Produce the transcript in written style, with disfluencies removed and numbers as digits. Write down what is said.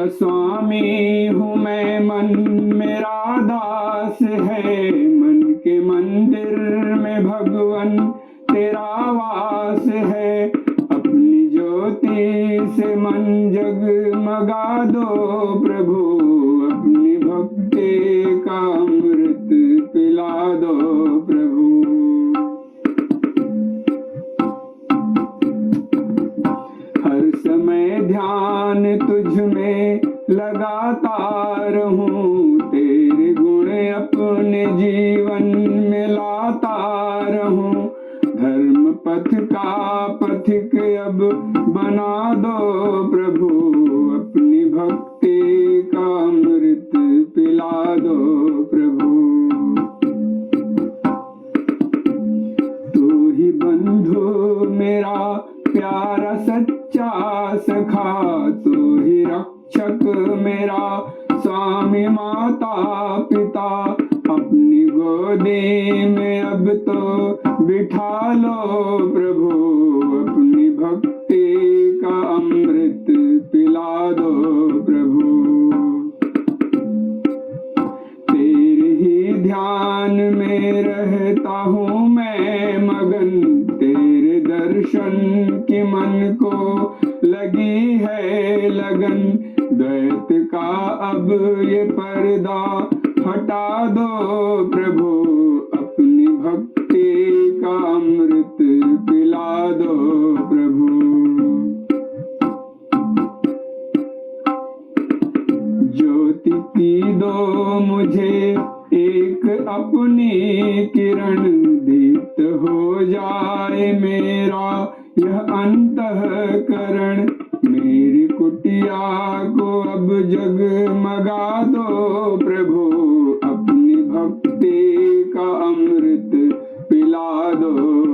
स्वामी हूँ मैं, मन मेरा दास है। मन के मंदिर में भगवन तेरा वास है। अपनी ज्योति से मन जगमगा दो प्रभु, अपनी भक्ति का अमृत पिला दो प्रभु। हर समय ध्यान तुझ में लगाता रहूं, तेरे गुण अपने जीवन में लाता रहूं। धर्म पथ का पथिक अब बना दो प्रभु, अपनी भक्ति का अमृत पिला दो प्रभु। तू ही बंधु मेरा प्यारा सच्चा सखा, तू ही रक्षक मेरा स्वामी माता पिता। अपनी गोदी में अब तो बिठा लो प्रभु, अपनी भक्ति का अमृत पिला दो प्रभु। तेरे ही ध्यान में रहता हूँ मैं मगन, तेरे दर्शन की मन को लगी है लगन। द्वैत का अब ये पर्दा हटा दो प्रभु, अपनी भक्ति का अमृत पिला दो प्रभु। ज्योति की दो मुझे एक अपनी किरण, दीप्त हो जाए मेरा यह अंतःकरण। मेरी कुटिया को अब जगमगा दो प्रभु, अपनी भक्ति का अमृत पिला दो